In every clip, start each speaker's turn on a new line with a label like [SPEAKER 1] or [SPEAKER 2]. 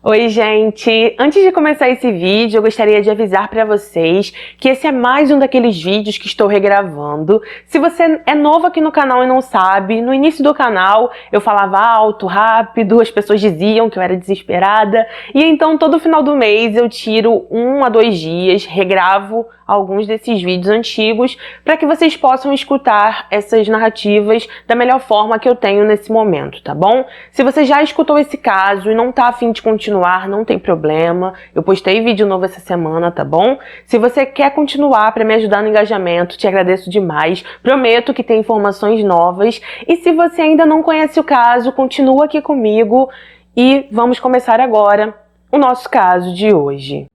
[SPEAKER 1] Oi, gente! Antes de começar esse vídeo, eu gostaria de avisar para vocês que esse é mais um daqueles vídeos que estou regravando. Se você é novo aqui no canal e não sabe, no início do canal eu falava alto, rápido, as pessoas diziam que eu era desesperada, e então todo final do mês eu tiro 1 a 2 dias, regravo alguns desses vídeos antigos para que vocês possam escutar essas narrativas da melhor forma que eu tenho nesse momento, tá bom? Se você já escutou esse caso e não tá a fim de continuar, não tem problema. Eu postei vídeo novo essa semana, tá bom? Se você quer continuar para me ajudar no engajamento, te agradeço demais. Prometo que tem informações novas. E se você ainda não conhece o caso, continua aqui comigo e vamos começar agora o nosso caso de hoje.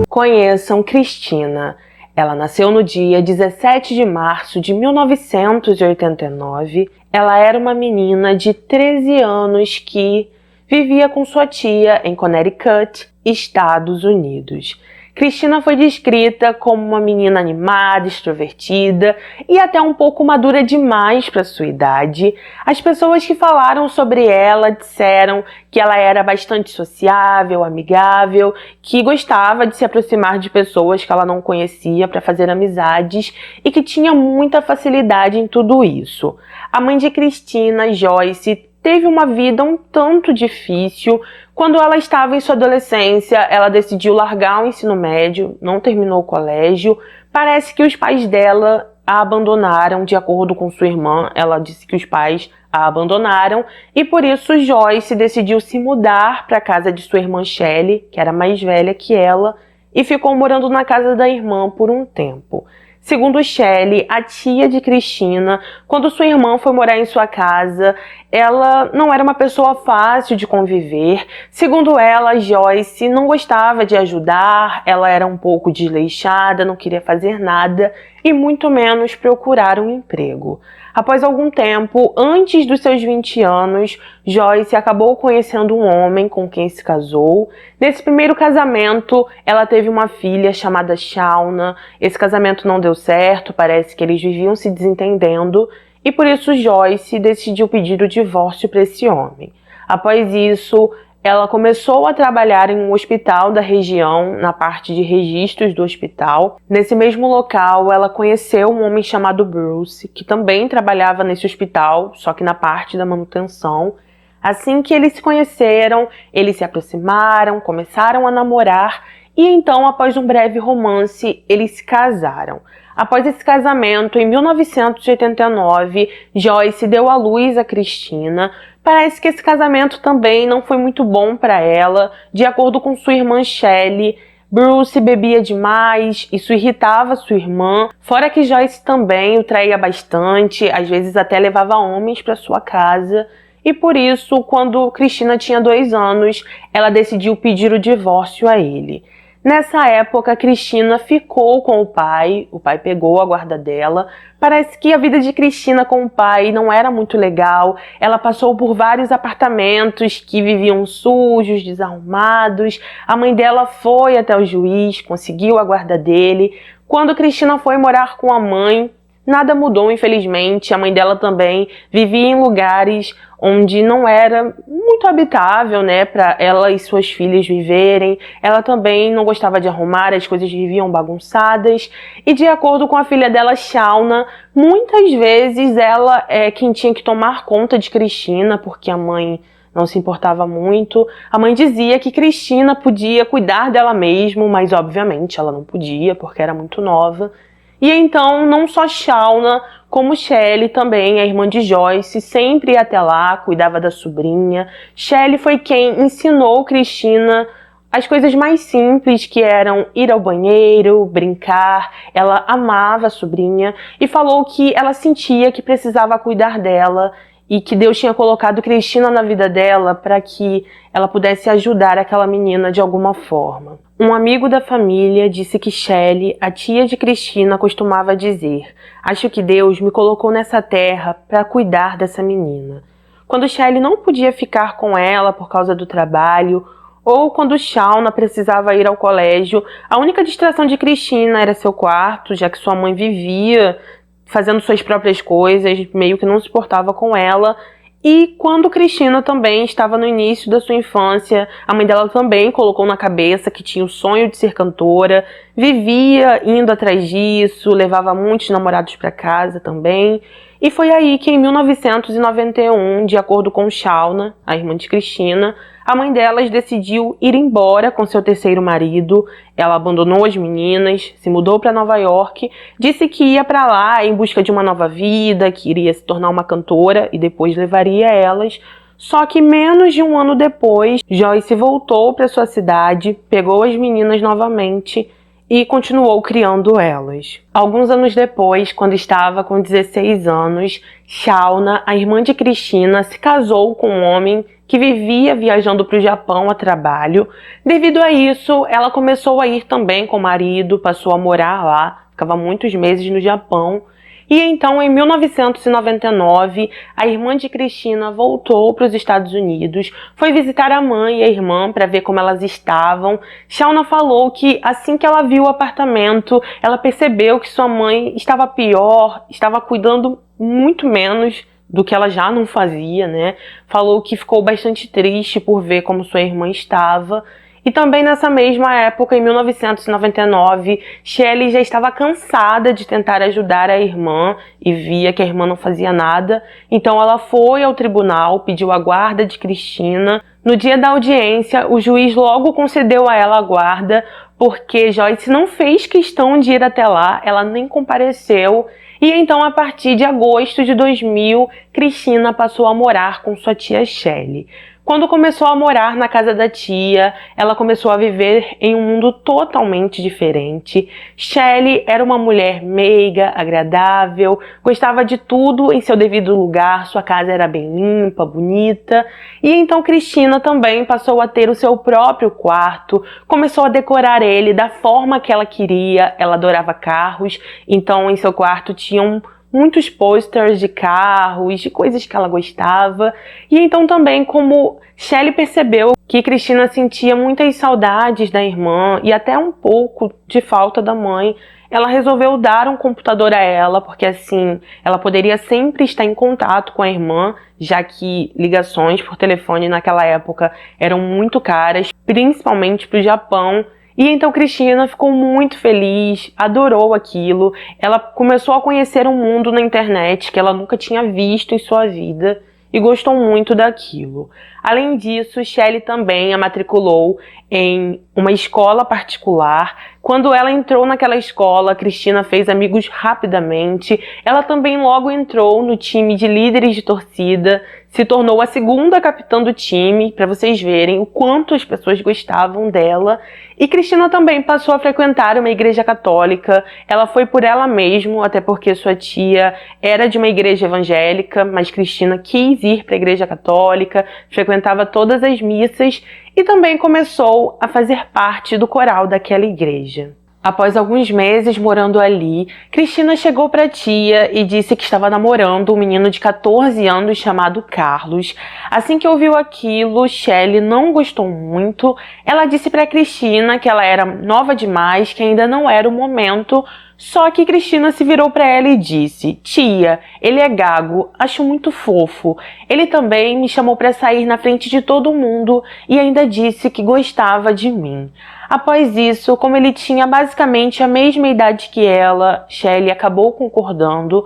[SPEAKER 1] Conheçam Cristina. Ela nasceu no dia 17 de março de 1989. Ela era uma menina de 13 anos que vivia com sua tia em Connecticut, Estados Unidos. Cristina foi descrita como uma menina animada, extrovertida e até um pouco madura demais para sua idade. As pessoas que falaram sobre ela disseram que ela era bastante sociável, amigável, que gostava de se aproximar de pessoas que ela não conhecia para fazer amizades e que tinha muita facilidade em tudo isso. A mãe de Cristina, Joyce, teve uma vida um tanto difícil. Quando ela estava em sua adolescência, ela decidiu largar o ensino médio, não terminou o colégio. Parece que os pais dela a abandonaram, de acordo com sua irmã. Ela disse que os pais a abandonaram e por isso Joyce decidiu se mudar para a casa de sua irmã Shelley, que era mais velha que ela, e ficou morando na casa da irmã por um tempo. Segundo Shelley, a tia de Cristina, quando sua irmã foi morar em sua casa, ela não era uma pessoa fácil de conviver. Segundo ela, Joyce não gostava de ajudar, ela era um pouco desleixada, não queria fazer nada e muito menos procurar um emprego. Após algum tempo, antes dos seus 20 anos, Joyce acabou conhecendo um homem com quem se casou. Nesse primeiro casamento, ela teve uma filha chamada Shauna. Esse casamento não deu certo, parece que eles viviam se desentendendo, e por isso Joyce decidiu pedir o divórcio para esse homem. Após isso, ela começou a trabalhar em um hospital da região, na parte de registros do hospital. Nesse mesmo local, ela conheceu um homem chamado Bruce, que também trabalhava nesse hospital, só que na parte da manutenção. Assim que eles se conheceram, eles se aproximaram, começaram a namorar e então, após um breve romance, eles se casaram. Após esse casamento, em 1989, Joyce deu à luz a Cristina. Parece que esse casamento também não foi muito bom para ela. De acordo com sua irmã Shelley, Bruce bebia demais, isso irritava sua irmã. Fora que Joyce também o traía bastante, às vezes até levava homens para sua casa. E por isso, quando Cristina tinha 2 anos, ela decidiu pedir o divórcio a ele. Nessa época, Cristina ficou com o pai pegou a guarda dela. Parece que a vida de Cristina com o pai não era muito legal. Ela passou por vários apartamentos que viviam sujos, desarrumados. A mãe dela foi até o juiz, conseguiu a guarda dele. Quando Cristina foi morar com a mãe, nada mudou, infelizmente. A mãe dela também vivia em lugares onde não era muito habitável, né, para ela e suas filhas viverem. Ela também não gostava de arrumar, as coisas viviam bagunçadas. E de acordo com a filha dela, Shauna, muitas vezes ela é quem tinha que tomar conta de Cristina, porque a mãe não se importava muito. A mãe dizia que Cristina podia cuidar dela mesma, mas obviamente ela não podia, porque era muito nova. E então, não só Shauna, como Shelley também, a irmã de Joyce, sempre ia até lá, cuidava da sobrinha. Shelley foi quem ensinou Cristina as coisas mais simples, que eram ir ao banheiro, brincar. Ela amava a sobrinha e falou que ela sentia que precisava cuidar dela e que Deus tinha colocado Cristina na vida dela para que ela pudesse ajudar aquela menina de alguma forma. Um amigo da família disse que Shelley, a tia de Cristina, costumava dizer: "Acho que Deus me colocou nessa terra para cuidar dessa menina." Quando Shelley não podia ficar com ela por causa do trabalho, ou quando Shauna precisava ir ao colégio, a única distração de Cristina era seu quarto, já que sua mãe vivia fazendo suas próprias coisas, meio que não se importava com ela. E quando Cristina também estava no início da sua infância, a mãe dela também colocou na cabeça que tinha o sonho de ser cantora, vivia indo atrás disso, levava muitos namorados para casa também. E foi aí que em 1991, de acordo com Shauna, a irmã de Cristina, a mãe delas decidiu ir embora com seu terceiro marido. Ela abandonou as meninas, se mudou para Nova York, disse que ia para lá em busca de uma nova vida, que iria se tornar uma cantora e depois levaria elas. Só que menos de um ano depois, Joyce voltou para sua cidade, pegou as meninas novamente e continuou criando elas. Alguns anos depois, quando estava com 16 anos, Shauna, a irmã de Cristina, se casou com um homem que vivia viajando para o Japão a trabalho. Devido a isso, ela começou a ir também com o marido, passou a morar lá, ficava muitos meses no Japão. E então, em 1999, a irmã de Cristina voltou para os Estados Unidos, foi visitar a mãe e a irmã para ver como elas estavam. Shauna falou que assim que ela viu o apartamento, ela percebeu que sua mãe estava pior, estava cuidando muito menos do que ela já não fazia, né? Falou que ficou bastante triste por ver como sua irmã estava. E também nessa mesma época, em 1999, Shelley já estava cansada de tentar ajudar a irmã e via que a irmã não fazia nada. Então ela foi ao tribunal, pediu a guarda de Cristina. No dia da audiência, o juiz logo concedeu a ela a guarda, porque Joyce não fez questão de ir até lá, ela nem compareceu. E então, a partir de agosto de 2000, Cristina passou a morar com sua tia Shelley. Quando começou a morar na casa da tia, ela começou a viver em um mundo totalmente diferente. Shelley era uma mulher meiga, agradável, gostava de tudo em seu devido lugar, sua casa era bem limpa, bonita. E então Cristina também passou a ter o seu próprio quarto, começou a decorar ele da forma que ela queria, ela adorava carros, então em seu quarto tinham muitos posters de carros, de coisas que ela gostava. E então também, como Shelley percebeu que Cristina sentia muitas saudades da irmã e até um pouco de falta da mãe, ela resolveu dar um computador a ela, porque assim ela poderia sempre estar em contato com a irmã, já que ligações por telefone naquela época eram muito caras, principalmente para o Japão. E então Cristina ficou muito feliz, adorou aquilo. Ela começou a conhecer um mundo na internet que ela nunca tinha visto em sua vida e gostou muito daquilo. Além disso, Shelley também a matriculou em uma escola particular. Quando ela entrou naquela escola, Cristina fez amigos rapidamente. Ela também logo entrou no time de líderes de torcida, se tornou a segunda capitã do time, para vocês verem o quanto as pessoas gostavam dela. E Cristina também passou a frequentar uma igreja católica. Ela foi por ela mesma, até porque sua tia era de uma igreja evangélica, mas Cristina quis ir para a igreja católica, frequentava todas as missas e também começou a fazer parte do coral daquela igreja. Após alguns meses morando ali, Cristina chegou para a tia e disse que estava namorando um menino de 14 anos chamado Carlos. Assim que ouviu aquilo, Shelley não gostou muito. Ela disse para Cristina que ela era nova demais, que ainda não era o momento. Só que Cristina se virou para ela e disse: "Tia, ele é gago, acho muito fofo. Ele também me chamou para sair na frente de todo mundo e ainda disse que gostava de mim." Após isso, como ele tinha basicamente a mesma idade que ela, Shelley acabou concordando.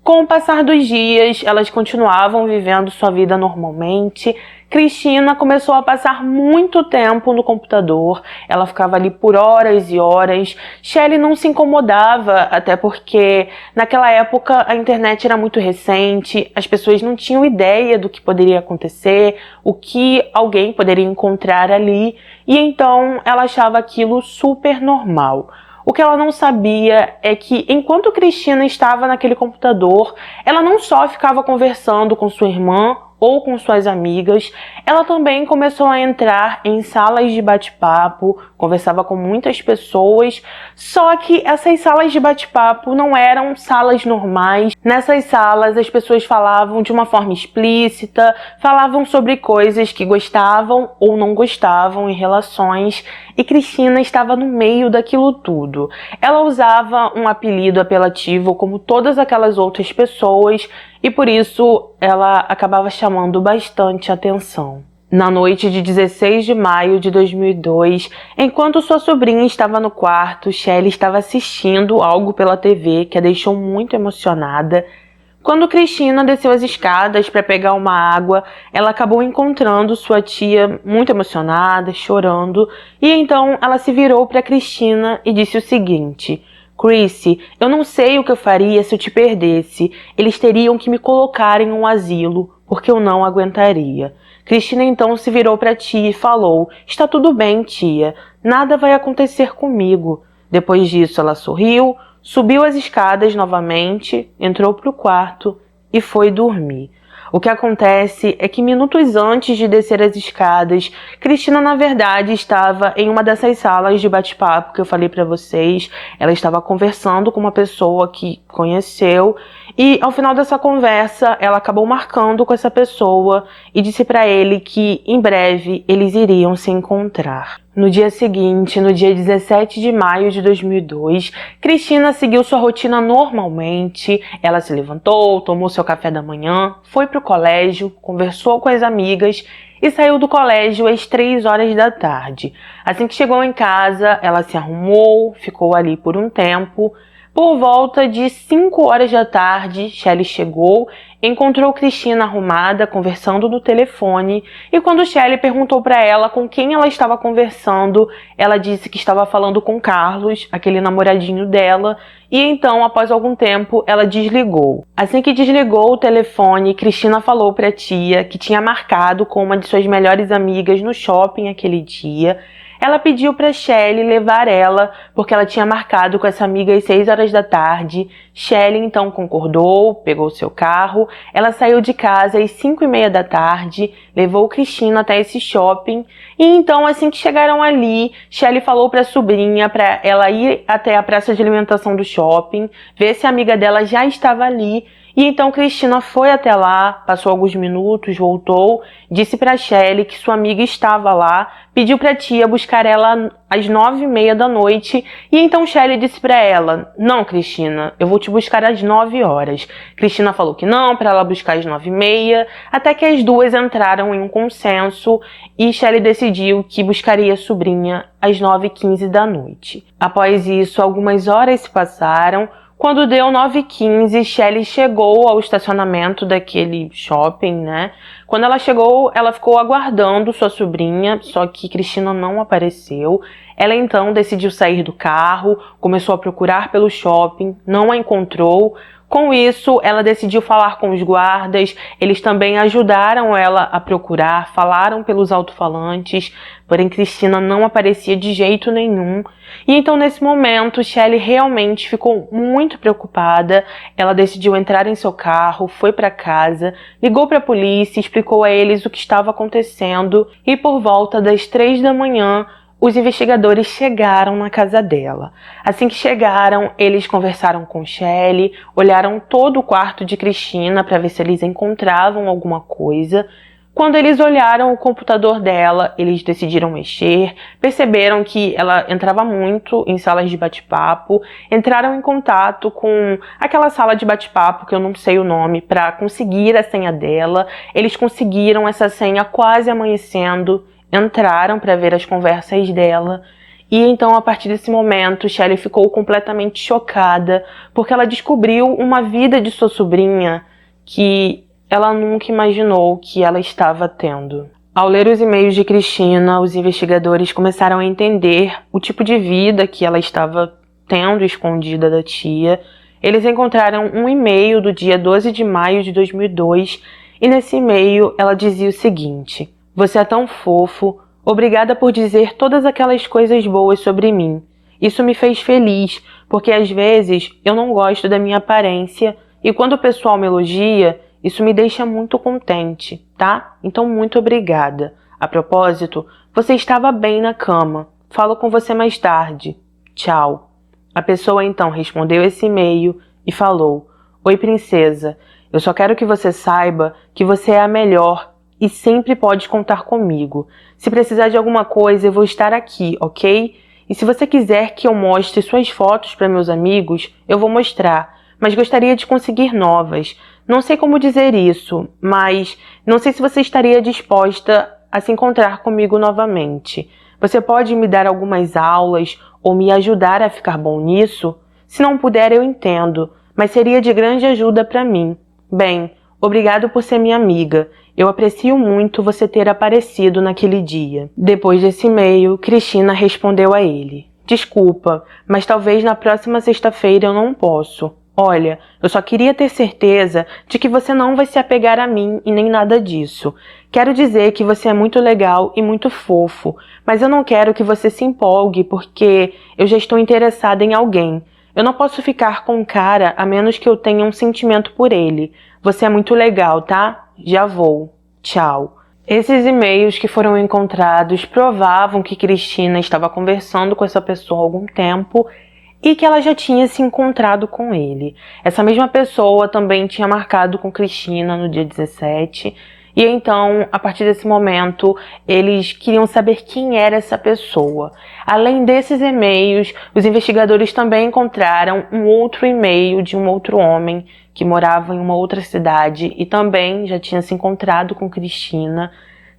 [SPEAKER 1] Com o passar dos dias, elas continuavam vivendo sua vida normalmente. Cristina começou a passar muito tempo no computador, ela ficava ali por horas e horas. Shelley não se incomodava, até porque naquela época a internet era muito recente, as pessoas não tinham ideia do que poderia acontecer, o que alguém poderia encontrar ali, e então ela achava aquilo super normal. O que ela não sabia é que, enquanto Cristina estava naquele computador, ela não só ficava conversando com sua irmã ou com suas amigas, ela também começou a entrar em salas de bate-papo, conversava com muitas pessoas, só que essas salas de bate-papo não eram salas normais. Nessas salas as pessoas falavam de uma forma explícita, falavam sobre coisas que gostavam ou não gostavam em relações, e Cristina estava no meio daquilo tudo. Ela usava um apelido apelativo como todas aquelas outras pessoas e por isso ela acabava chamando bastante atenção. Na noite de 16 de maio de 2002, enquanto sua sobrinha estava no quarto, Shelly estava assistindo algo pela TV que a deixou muito emocionada. Quando Cristina desceu as escadas para pegar uma água, ela acabou encontrando sua tia muito emocionada, chorando, e então ela se virou para Cristina e disse o seguinte: Chrissy, eu não sei o que eu faria se eu te perdesse. Eles teriam que me colocar em um asilo, porque eu não aguentaria. Cristina então se virou para a tia e falou: está tudo bem, tia, nada vai acontecer comigo. Depois disso ela sorriu, subiu as escadas novamente, entrou para o quarto e foi dormir. O que acontece é que minutos antes de descer as escadas, Cristina na verdade estava em uma dessas salas de bate-papo que eu falei para vocês. Ela estava conversando com uma pessoa que conheceu e ao final dessa conversa ela acabou marcando com essa pessoa e disse para ele que em breve eles iriam se encontrar. No dia seguinte, no dia 17 de maio de 2002, Cristina seguiu sua rotina normalmente. Ela se levantou, tomou seu café da manhã, foi para o colégio, conversou com as amigas e saiu do colégio às 3 horas da tarde. Assim que chegou em casa, ela se arrumou, ficou ali por um tempo. Por volta de 5 horas da tarde, Shelly chegou, encontrou Cristina arrumada, conversando no telefone, e quando Shelly perguntou para ela com quem ela estava conversando, ela disse que estava falando com Carlos, aquele namoradinho dela, e então, após algum tempo, ela desligou. Assim que desligou o telefone, Cristina falou para a tia que tinha marcado com uma de suas melhores amigas no shopping aquele dia. Ela pediu para Shelly levar ela, porque ela tinha marcado com essa amiga às 6 horas da tarde. Shelly então concordou, pegou seu carro, ela saiu de casa às 5:30 da tarde, levou Cristina até esse shopping, e então assim que chegaram ali, Shelly falou para a sobrinha para ela ir até a praça de alimentação do shopping, ver se a amiga dela já estava ali. E então Cristina foi até lá, passou alguns minutos, voltou, disse para Shelly que sua amiga estava lá, pediu para a tia buscar ela às 9:30 da noite, e então Shelly disse para ela: não, Cristina, eu vou te buscar às 9 horas. Cristina falou que não, para ela buscar às 9:30, até que as duas entraram em um consenso e Shelly decidiu que buscaria a sobrinha às 9:15 da noite. Após isso, algumas horas se passaram. Quando deu 9:15, Shelly chegou ao estacionamento daquele shopping, né? Quando ela chegou, ela ficou aguardando sua sobrinha, só que Cristina não apareceu. Ela então decidiu sair do carro, começou a procurar pelo shopping, não a encontrou. Com isso, ela decidiu falar com os guardas, eles também ajudaram ela a procurar, falaram pelos alto-falantes, porém Cristina não aparecia de jeito nenhum. E então, nesse momento, Shelly realmente ficou muito preocupada. Ela decidiu entrar em seu carro, foi para casa, ligou para a polícia, explicou a eles o que estava acontecendo, e por volta das 3 da manhã, os investigadores chegaram na casa dela. Assim que chegaram, eles conversaram com Shelly, olharam todo o quarto de Cristina para ver se eles encontravam alguma coisa. Quando eles olharam o computador dela, eles decidiram mexer, perceberam que ela entrava muito em salas de bate-papo, entraram em contato com aquela sala de bate-papo, que eu não sei o nome, para conseguir a senha dela. Eles conseguiram essa senha quase amanhecendo, entraram para ver as conversas dela, e então a partir desse momento Shelly ficou completamente chocada, porque ela descobriu uma vida de sua sobrinha que ela nunca imaginou que ela estava tendo. Ao ler os e-mails de Cristina, os investigadores começaram a entender o tipo de vida que ela estava tendo escondida da tia. Eles encontraram um e-mail do dia 12 de maio de 2002, e nesse e-mail ela dizia o seguinte: você é tão fofo, obrigada por dizer todas aquelas coisas boas sobre mim. Isso me fez feliz, porque às vezes eu não gosto da minha aparência, e quando o pessoal me elogia, Isso me deixa muito contente, tá? Então muito obrigada. A propósito, você estava bem na cama. Falo com você mais tarde. Tchau. A pessoa então respondeu esse e-mail e falou: Oi, princesa. Eu só quero que você saiba que você é a melhor e sempre pode contar comigo. Se precisar de alguma coisa, eu vou estar aqui, ok? E se você quiser que eu mostre suas fotos para meus amigos, eu vou mostrar, mas gostaria de conseguir novas. Não sei como dizer isso, mas não sei se você estaria disposta a se encontrar comigo novamente. Você pode me dar algumas aulas ou me ajudar a ficar bom nisso? Se não puder, eu entendo, mas seria de grande ajuda para mim. Bem, obrigado por ser minha amiga. Eu aprecio muito você ter aparecido naquele dia. Depois desse e-mail, Cristina respondeu a ele: Desculpa, mas talvez na próxima sexta-feira eu não posso. Olha, eu só queria ter certeza de que você não vai se apegar a mim e nem nada disso. Quero dizer que você é muito legal e muito fofo, mas eu não quero que você se empolgue porque eu já estou interessada em alguém. Eu não posso ficar com um cara a menos que eu tenha um sentimento por ele. Você é muito legal, tá? Já vou. Tchau. Esses e-mails que foram encontrados provavam que Cristina estava conversando com essa pessoa há algum tempo e que ela já tinha se encontrado com ele. Essa mesma pessoa também tinha marcado com Cristina no dia 17, e então, a partir desse momento, eles queriam saber quem era essa pessoa. Além desses e-mails, os investigadores também encontraram um outro e-mail de um outro homem que morava em uma outra cidade e também já tinha se encontrado com Cristina.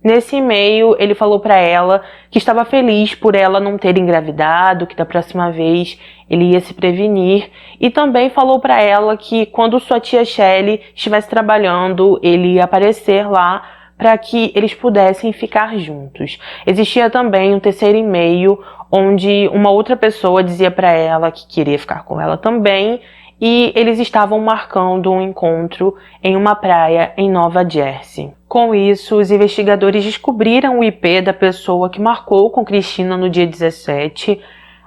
[SPEAKER 1] Nesse e-mail, ele falou para ela que estava feliz por ela não ter engravidado, que da próxima vez ele ia se prevenir, e também falou para ela que quando sua tia Shelley estivesse trabalhando, ele ia aparecer lá para que eles pudessem ficar juntos. Existia também um terceiro e-mail onde uma outra pessoa dizia para ela que queria ficar com ela também, e eles estavam marcando um encontro em uma praia em Nova Jersey. Com isso, os investigadores descobriram o IP da pessoa que marcou com Cristina no dia 17.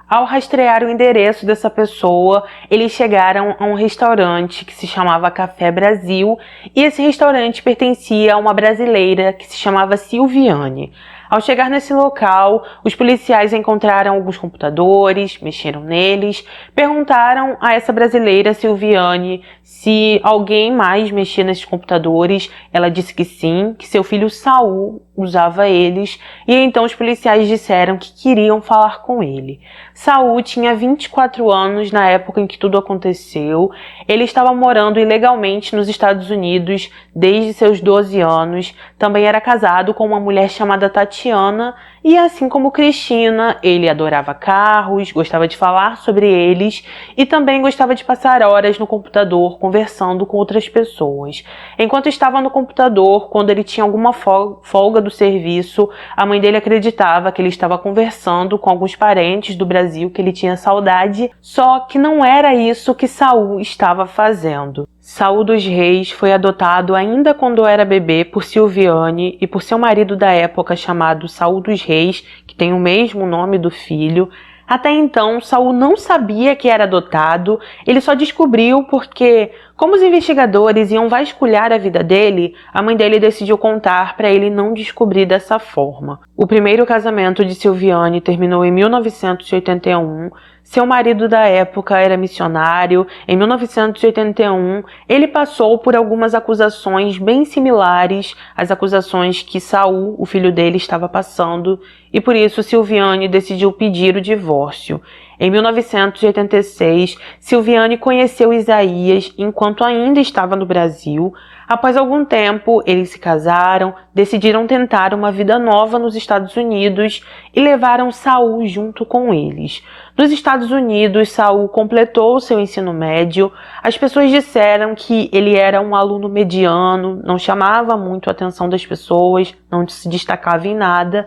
[SPEAKER 1] Ao rastrear o endereço dessa pessoa, eles chegaram a um restaurante que se chamava Café Brasil, e esse restaurante pertencia a uma brasileira que se chamava Silviane. Ao chegar nesse local, os policiais encontraram alguns computadores, mexeram neles, perguntaram a essa brasileira Silviane se alguém mais mexia nesses computadores. Ela disse que sim, que seu filho Saul usava eles, e então os policiais disseram que queriam falar com ele. Saul tinha 24 anos na época em que tudo aconteceu. Ele estava morando ilegalmente nos Estados Unidos desde seus 12 anos. Também era casado com uma mulher chamada Tatiana, e assim como Cristina, ele adorava carros, gostava de falar sobre eles e também gostava de passar horas no computador conversando com outras pessoas. Enquanto estava no computador, quando ele tinha alguma folga do serviço, a mãe dele acreditava que ele estava conversando com alguns parentes do Brasil que ele tinha saudade, só que não era isso que Saul estava fazendo. Saul dos Reis foi adotado ainda quando era bebê por Silviane e por seu marido da época chamado Saul dos Reis, que tem o mesmo nome do filho. Até então, Saul não sabia que era adotado, ele só descobriu porque, como os investigadores iam vasculhar a vida dele, a mãe dele decidiu contar para ele não descobrir dessa forma. O primeiro casamento de Silviane terminou em 1981, seu marido da época era missionário. Em 1981, ele passou por algumas acusações bem similares às acusações que Saul, o filho dele, estava passando, e por isso Silviane decidiu pedir o divórcio. Em 1986, Silviane conheceu Isaías enquanto ainda estava no Brasil. Após algum tempo, eles se casaram, decidiram tentar uma vida nova nos Estados Unidos e levaram Saul junto com eles. Nos Estados Unidos, Saul completou seu ensino médio. As pessoas disseram que ele era um aluno mediano, não chamava muito a atenção das pessoas, não se destacava em nada.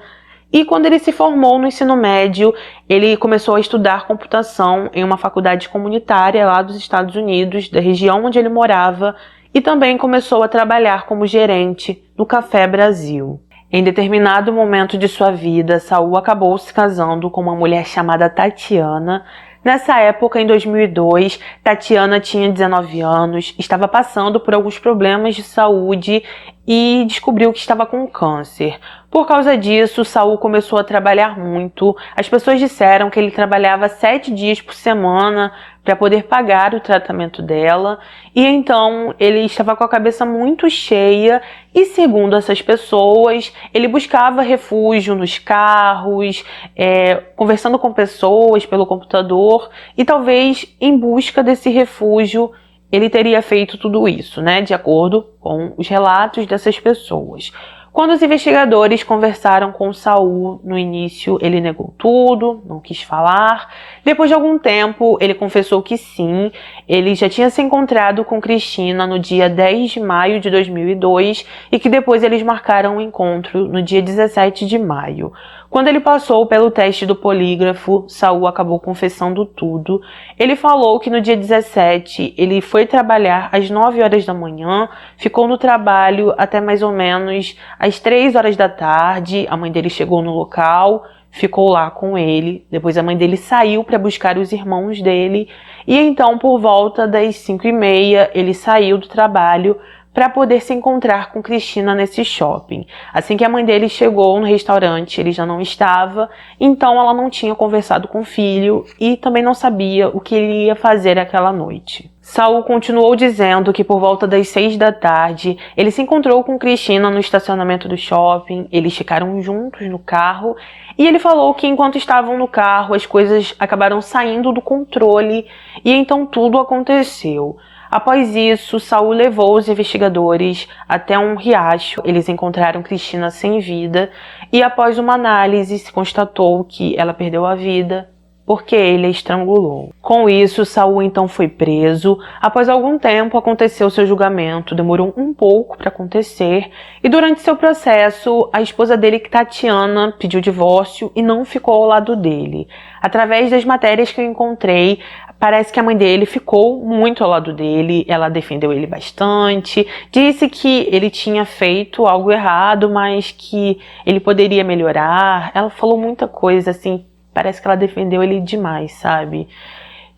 [SPEAKER 1] E quando ele se formou no ensino médio, ele começou a estudar computação em uma faculdade comunitária lá dos Estados Unidos, da região onde ele morava, e também começou a trabalhar como gerente no Café Brasil. Em determinado momento de sua vida, Saul acabou se casando com uma mulher chamada Tatiana. Nessa época, em 2002, Tatiana tinha 19 anos, estava passando por alguns problemas de saúde e descobriu que estava com câncer. Por causa disso, Saul começou a trabalhar muito. As pessoas disseram que ele trabalhava 7 dias por semana para poder pagar o tratamento dela. E então ele estava com a cabeça muito cheia e, segundo essas pessoas, ele buscava refúgio nos carros, conversando com pessoas pelo computador e talvez em busca desse refúgio ele teria feito tudo isso, né, de acordo com os relatos dessas pessoas. Quando os investigadores conversaram com Saul, no início ele negou tudo, não quis falar. Depois de algum tempo, ele confessou que sim, ele já tinha se encontrado com Cristina no dia 10 de maio de 2002 e que depois eles marcaram um encontro no dia 17 de maio. Quando ele passou pelo teste do polígrafo, Saul acabou confessando tudo. Ele falou que no dia 17 ele foi trabalhar às 9 horas da manhã, ficou no trabalho até mais ou menos às 3 horas da tarde. A mãe dele chegou no local, ficou lá com ele. Depois a mãe dele saiu para buscar os irmãos dele. E então, por volta das 5h30, ele saiu do trabalho para poder se encontrar com Cristina nesse shopping. Assim que a mãe dele chegou no restaurante, ele já não estava, então ela não tinha conversado com o filho e também não sabia o que ele ia fazer aquela noite. Saul continuou dizendo que por volta das 6 da tarde, ele se encontrou com Cristina no estacionamento do shopping, eles ficaram juntos no carro e ele falou que enquanto estavam no carro as coisas acabaram saindo do controle e então tudo aconteceu. Após isso, Saul levou os investigadores até um riacho. Eles encontraram Cristina sem vida e após uma análise se constatou que ela perdeu a vida porque ele a estrangulou. Com isso, Saul então foi preso. Após algum tempo aconteceu seu julgamento, demorou um pouco para acontecer e durante seu processo, a esposa dele, Tatiana, pediu divórcio e não ficou ao lado dele. Através das matérias que eu encontrei, parece que a mãe dele ficou muito ao lado dele, ela defendeu ele bastante, disse que ele tinha feito algo errado, mas que ele poderia melhorar. Ela falou muita coisa, assim, parece que ela defendeu ele demais, sabe?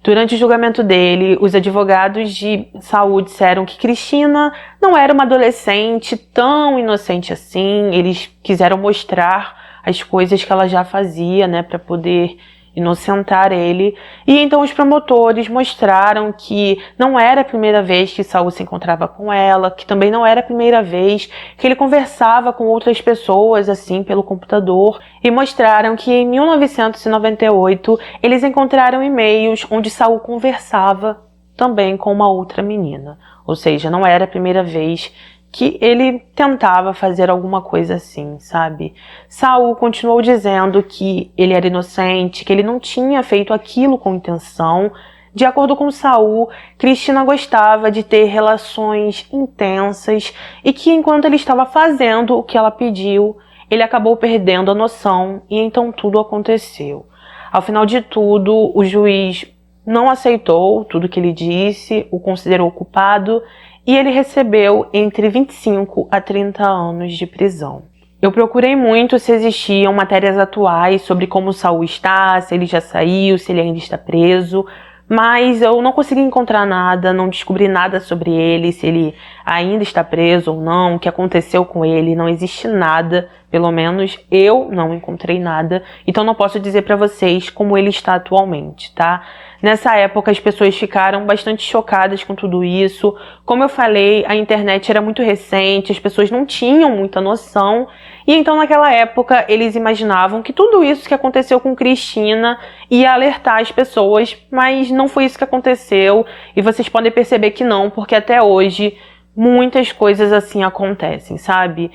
[SPEAKER 1] Durante o julgamento dele, os advogados de Saul disseram que Cristina não era uma adolescente tão inocente assim, eles quiseram mostrar as coisas que ela já fazia, né, para poder inocentar ele. E então os promotores mostraram que não era a primeira vez que Saul se encontrava com ela, que também não era a primeira vez que ele conversava com outras pessoas assim pelo computador, e mostraram que em 1998 eles encontraram e-mails onde Saul conversava também com uma outra menina. Ou seja, não era a primeira vez que ele tentava fazer alguma coisa assim, sabe? Saul continuou dizendo que ele era inocente, que ele não tinha feito aquilo com intenção. De acordo com Saul, Cristina gostava de ter relações intensas e que enquanto ele estava fazendo o que ela pediu, ele acabou perdendo a noção e então tudo aconteceu. Ao final de tudo, o juiz não aceitou tudo que ele disse, o considerou culpado e ele recebeu entre 25 a 30 anos de prisão. Eu procurei muito se existiam matérias atuais sobre como Saul está, se ele já saiu, se ele ainda está preso, mas eu não consegui encontrar nada, não descobri nada sobre ele, se ele ainda está preso ou não, o que aconteceu com ele, não existe nada, pelo menos eu não encontrei nada, então não posso dizer para vocês como ele está atualmente, tá? Nessa época as pessoas ficaram bastante chocadas com tudo isso. Como eu falei, a internet era muito recente, as pessoas não tinham muita noção. E então naquela época eles imaginavam que tudo isso que aconteceu com Cristina ia alertar as pessoas, mas não foi isso que aconteceu. E vocês podem perceber que não, porque até hoje muitas coisas assim acontecem, sabe?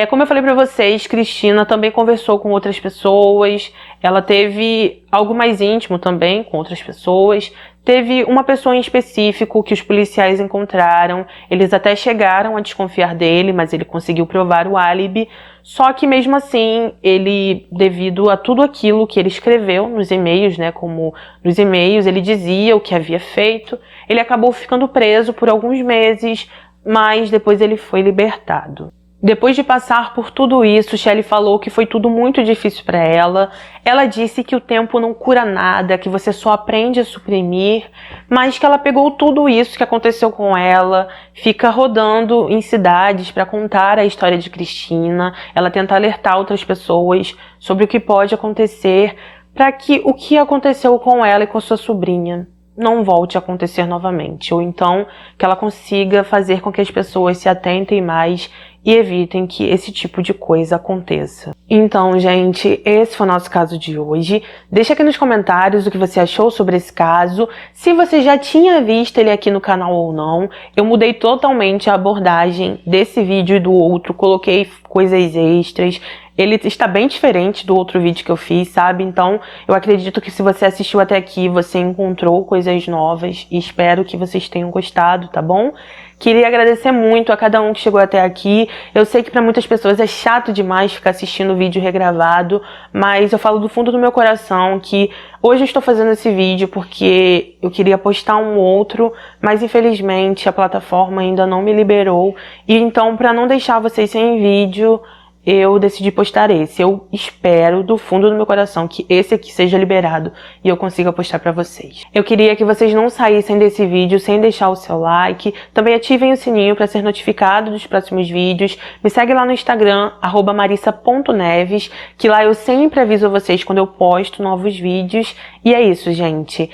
[SPEAKER 1] Como eu falei pra vocês, Cristina também conversou com outras pessoas, ela teve algo mais íntimo também com outras pessoas, teve uma pessoa em específico que os policiais encontraram, eles até chegaram a desconfiar dele, mas ele conseguiu provar o álibi, só que mesmo assim, ele, devido a tudo aquilo que ele escreveu nos e-mails, né, como nos e-mails ele dizia o que havia feito, ele acabou ficando preso por alguns meses, mas depois ele foi libertado. Depois de passar por tudo isso, Shelley falou que foi tudo muito difícil para ela. Ela disse que o tempo não cura nada, que você só aprende a suprimir, mas que ela pegou tudo isso que aconteceu com ela, fica rodando em cidades para contar a história de Cristina. Ela tenta alertar outras pessoas sobre o que pode acontecer para que o que aconteceu com ela e com sua sobrinha não volte a acontecer novamente, ou então que ela consiga fazer com que as pessoas se atentem mais e evitem que esse tipo de coisa aconteça. Então, gente, esse foi o nosso caso de hoje. Deixa aqui nos comentários o que você achou sobre esse caso, se você já tinha visto ele aqui no canal ou não. Eu mudei totalmente a abordagem desse vídeo e do outro, coloquei coisas extras. Ele está bem diferente do outro vídeo que eu fiz, sabe? Então, eu acredito que se você assistiu até aqui, você encontrou coisas novas e espero que vocês tenham gostado, tá bom? Queria agradecer muito a cada um que chegou até aqui. Eu sei que para muitas pessoas é chato demais ficar assistindo o vídeo regravado, mas eu falo do fundo do meu coração que hoje eu estou fazendo esse vídeo porque eu queria postar um outro, mas infelizmente a plataforma ainda não me liberou. E então, para não deixar vocês sem vídeo, eu decidi postar esse. Eu espero do fundo do meu coração que esse aqui seja liberado e eu consiga postar pra vocês. Eu queria que vocês não saíssem desse vídeo sem deixar o seu like. Também ativem o sininho para ser notificado dos próximos vídeos. Me segue lá no Instagram, @marissa.neves, que lá eu sempre aviso vocês quando eu posto novos vídeos. E é isso, gente.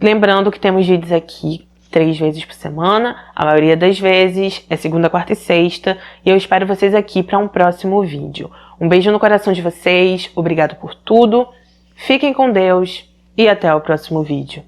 [SPEAKER 1] Lembrando que temos vídeos aqui 3 vezes por semana, a maioria das vezes é segunda, quarta e sexta, e eu espero vocês aqui para um próximo vídeo. Um beijo no coração de vocês, obrigado por tudo, fiquem com Deus e até o próximo vídeo.